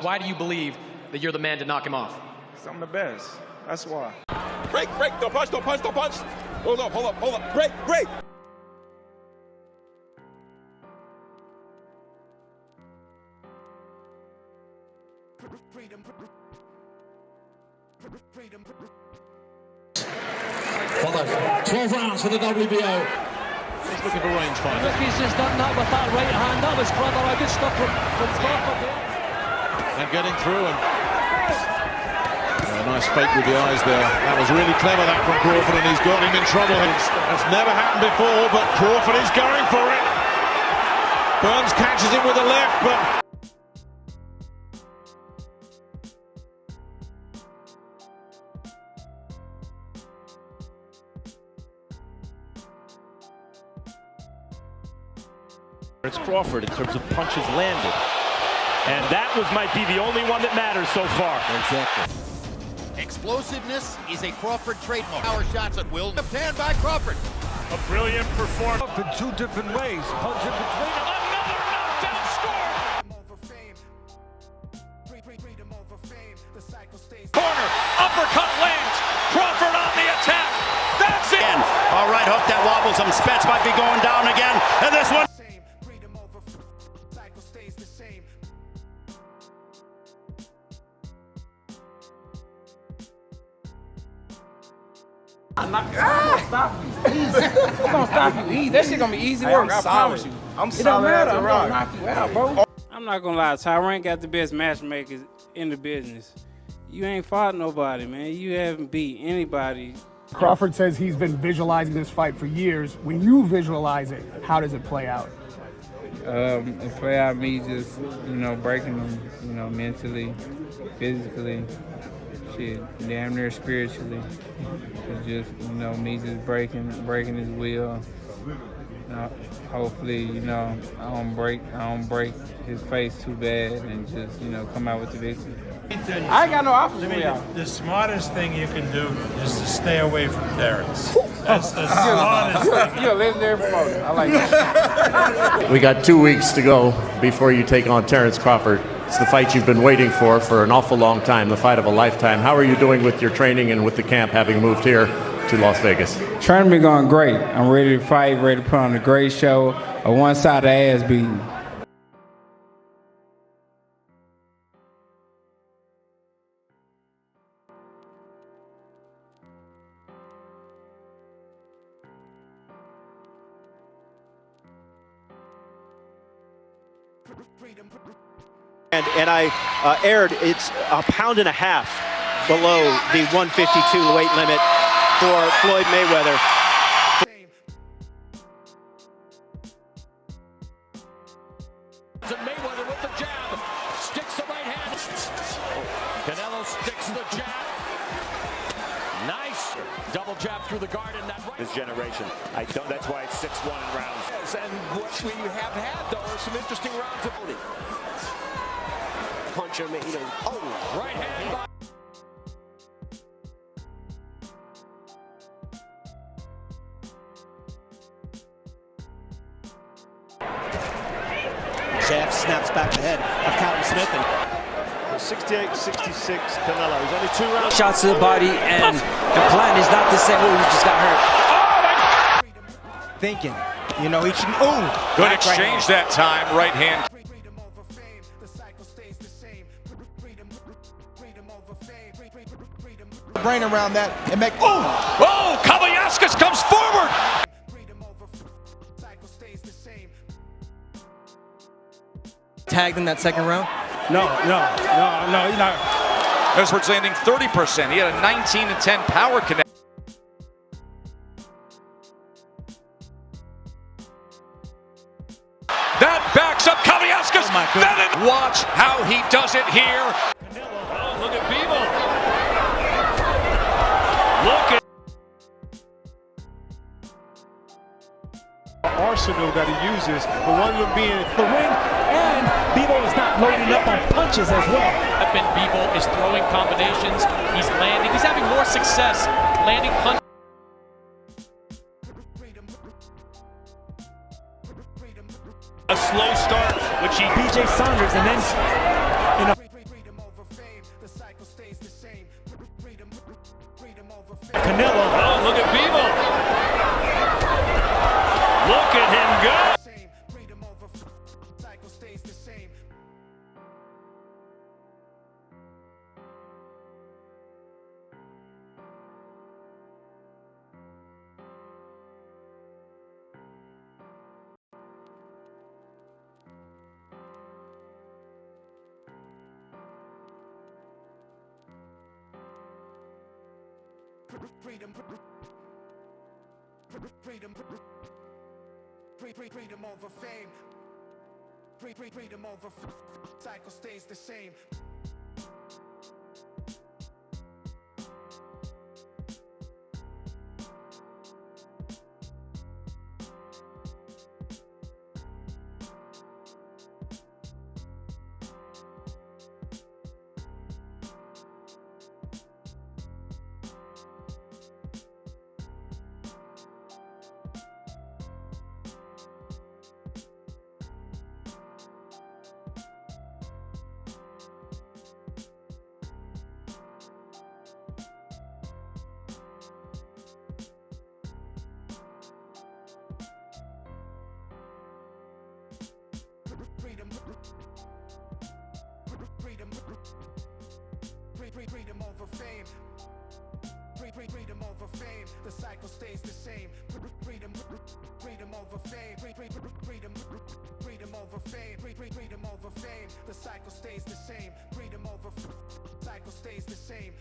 Why do you believe that you're the man to knock him off? Because I'm the best. That's why. Break, don't punch, don't punch, don't punch. Hold up. Break. Follow. 12 rounds for the WBO. He's looking for range fight. Look, he's just done that with that right hand. That was clever. Good stuff from Crawford there. And getting through and a nice fake with the eyes there. That was really clever, that from Crawford, and he's got him in trouble. That's never happened before, but Crawford is going for it. Burns catches him with the left, but Terence Crawford in terms of punches landed. And that might be the only one that matters so far. Exactly. Explosiveness is a Crawford trademark. Power shots at will. Left hand by Crawford. A brilliant performance. In two different ways. Punch in between them. Another knockdown score. Corner, uppercut lands. Crawford on the attack. That's it. All right, hook that wobbles him. Spence might be going down again. And this one. I'm gonna stop you. Easy. That shit gonna be easy work. I promise you. I'm solid as a rock. I'm gonna knock you out, bro. I'm not gonna lie, Tyron got the best matchmakers in the business. You ain't fought nobody, man. You haven't beat anybody. Crawford says he's been visualizing this fight for years. When you visualize it, how does it play out? It play out me just, breaking them, mentally, physically, shit, damn near spiritually. It's just, me just breaking his will. Hopefully, I don't break his face too bad and just, come out with the victory. I ain't got no options for y'all. The smartest thing you can do is to stay away from Terence. That's the smartest thing. You're a legendary promoter. I like that. We got 2 weeks to go before you take on Terence Crawford. It's the fight you've been waiting for an awful long time, the fight of a lifetime. How are you doing with your training and with the camp, having moved here to Las Vegas? Training been going great. I'm ready to fight, ready to put on a great show, a one-sided ass beating. And I aired, it's a pound and a half below the 152 weight limit for Floyd Mayweather. Mayweather with the jab, sticks the right hand. Canelo sticks the jab. Nice double jab through the guard in that right. This generation, that's why it's 6-1 in rounds. And what we have had, though, are some interesting rounds of booty. Punch him, right hand by. Jab snaps back the head of Callum Smith. 68-66 Canelo. He's only 2 rounds. Shots to the body, and the plan is not the same. Oh, he just got hurt. Thinking, he should. good exchange that time, right hand. Brain around that and make. Oh, Kabayaskis comes forward. Tagged in that second round? No, he's not. Edwards landing 30%. He had a 19-10 power connect. That backs up Kabayaskis. Watch how he does it here. Oh, look at Bivol. Look at Arsenal that he uses, but one of them being The ring, and Bivol is not loading up on punches as well. Bivol is throwing combinations. He's landing. He's having more success landing punches. a slow start, which he. BJ Saunders, and then, Freedom over fame. Freedom over cycle stays the same. Freedom over fame. Freedom over fame. The cycle stays the same. Freedom over fame. Freedom over fame. Freedom over fame. The cycle stays the same. Freedom over cycle stays the same.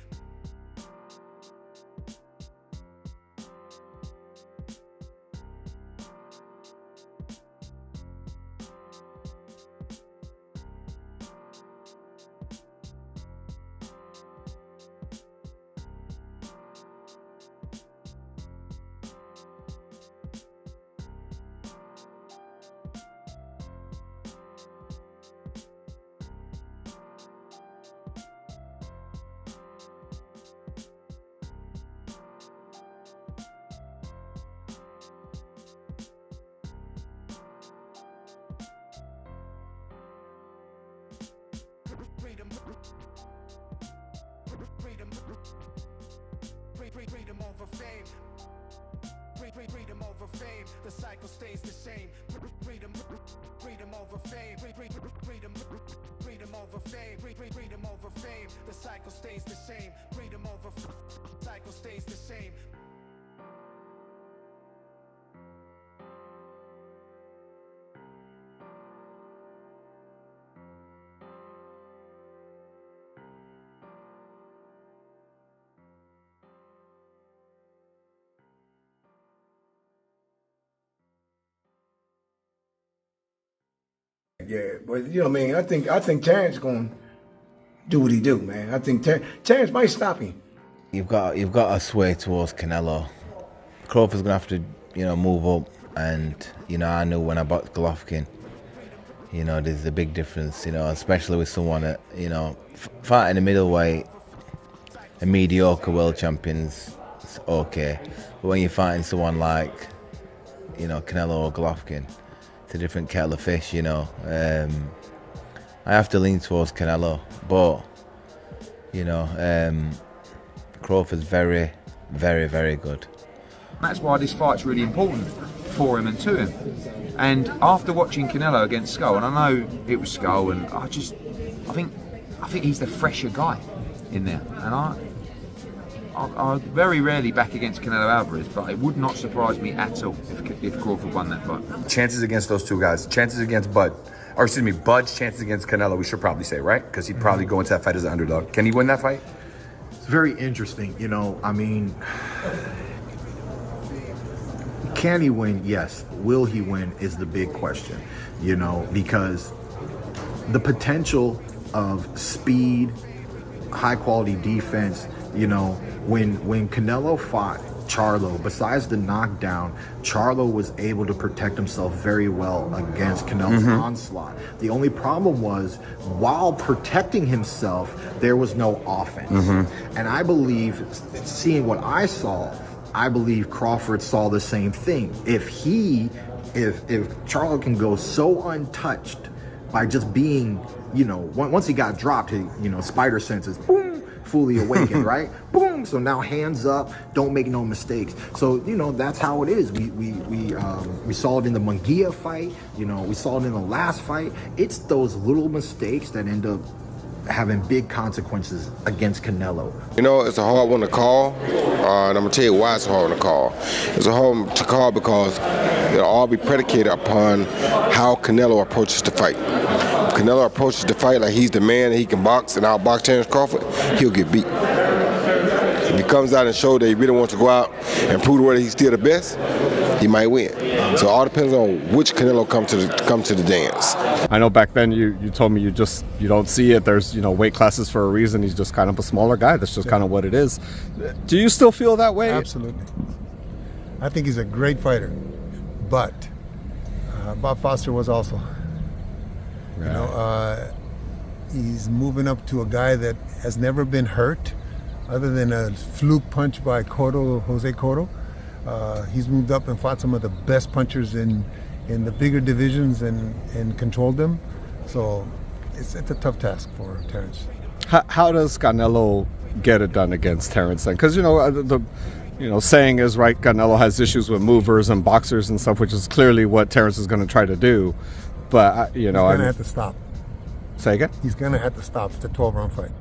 Freedom over fame. Freedom over fame. The cycle stays the same. Freedom over fame. Freedom over fame. Freedom over fame. The cycle stays the same. Freedom over cycle stays the same. Yeah, but you know what I mean? I think Terence gonna do what he do, man. I think Terence might stop him. You've got to sway towards Canelo. Crawford's gonna have to, move up, and I knew when I boxed Golovkin, there's a big difference, especially with someone that, fighting a middleweight, a mediocre world champion's okay, but when you're fighting someone like, Canelo or Golovkin, it's a different kettle of fish, I have to lean towards Canelo, but Crawford's very, very, very good. That's why this fight's really important for him and to him. And after watching Canelo against Skull, and I know it was Skull, and I think he's the fresher guy in there. And I very rarely back against Canelo Alvarez, but it would not surprise me at all if Crawford won that fight. Chances against those two guys, chances against Bud's chances against Canelo, we should probably say, right? Because he'd probably go into that fight as an underdog. Can he win that fight? It's very interesting, can he win? Yes. Will he win is the big question, because the potential of speed, high quality defense, when Canelo fought Charlo, besides the knockdown, Charlo was able to protect himself very well against Canelo's onslaught. The only problem was, while protecting himself, there was no offense. And I believe, seeing what I saw, I believe Crawford saw the same thing. If Charlo can go so untouched by just being, once he got dropped, spider senses, boom, fully awakened, right? Boom. So now hands up, don't make no mistakes. So that's how it is. We saw it in the Munguia fight. We saw it in the last fight. It's those little mistakes that end up having big consequences against Canelo. It's a hard one to call, and I'm gonna tell you why it's a hard one to call. It's a hard one to call because it'll all be predicated upon how Canelo approaches the fight. If Canelo approaches the fight like he's the man and he can box and outbox Terence Crawford, he'll get beat. If he comes out and shows that he really wants to go out and prove whether he's still the best, he might win. So it all depends on which Canelo come to the dance. I know back then you told me you don't see it. There's weight classes for a reason. He's just kind of a smaller guy. That's just kind of what it is. Do you still feel that way? Absolutely. I think he's a great fighter, but Bob Foster was also. Right. He's moving up to a guy that has never been hurt, other than a fluke punch by Jose Cotto. He's moved up and fought some of the best punchers in the bigger divisions and controlled them. So it's a tough task for Terence. How does Canelo get it done against Terence then? Because the saying is right. Canelo has issues with movers and boxers and stuff, which is clearly what Terence is going to try to do. But he's going to have to stop. Say again? He's going to have to stop. It's a 12-round fight.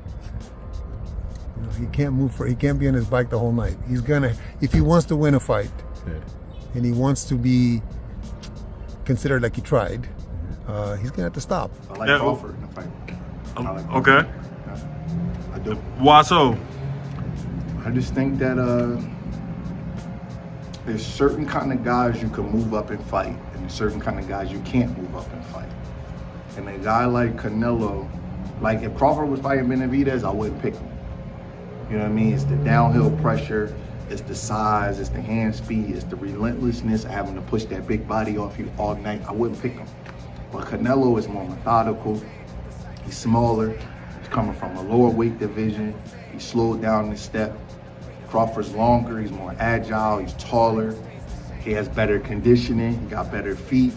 He can't move. He can't be on his bike the whole night. He's gonna, if he wants to win a fight, and he wants to be considered like he tried, he's gonna have to stop. I like Crawford in the fight. Okay. I do. Why so? I just think that there's certain kind of guys you can move up and fight, and there's certain kind of guys you can't move up and fight. And a guy like Canelo, like if Crawford was fighting Benavidez, I wouldn't pick him. You know what I mean? It's the downhill pressure, it's the size, it's the hand speed, it's the relentlessness of having to push that big body off you all night. I wouldn't pick him. But Canelo is more methodical. He's smaller. He's coming from a lower weight division. He slowed down his step. Crawford's longer. He's more agile. He's taller. He has better conditioning. He got better feet.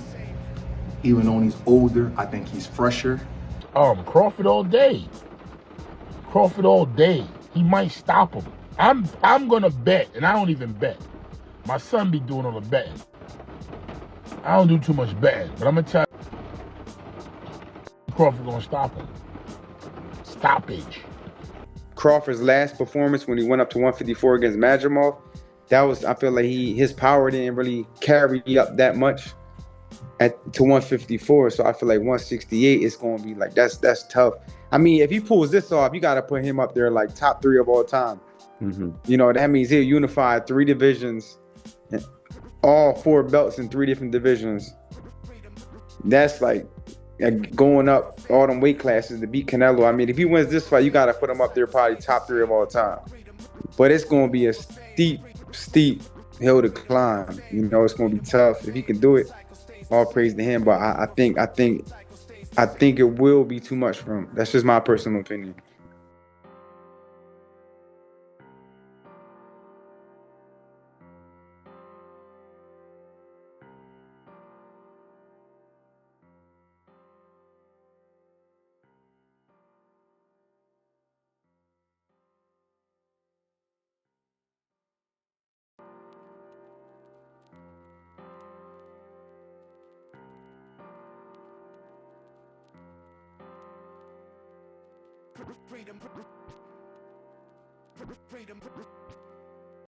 Even though he's older, I think he's fresher. Crawford all day. Crawford all day. He might stop him. I'm gonna bet, and I don't even bet. My son be doing all the betting. I don't do too much betting, but I'm gonna tell you, Crawford gonna stop him. Stoppage. Crawford's last performance when he went up to 154 against Madrimov, I feel like his power didn't really carry up that much to 154. So I feel like 168 is gonna be like that's tough. I mean, if he pulls this off, you got to put him up there like top 3 of all time. Mm-hmm. That means he'll unify 3 divisions, all 4 belts in 3 different divisions. That's like going up all them weight classes to beat Canelo. I mean, if he wins this fight, you got to put him up there probably top 3 of all time. But it's going to be a steep hill to climb. It's going to be tough. If he can do it, all praise to him. But I think it will be too much for him. That's just my personal opinion. Freedom.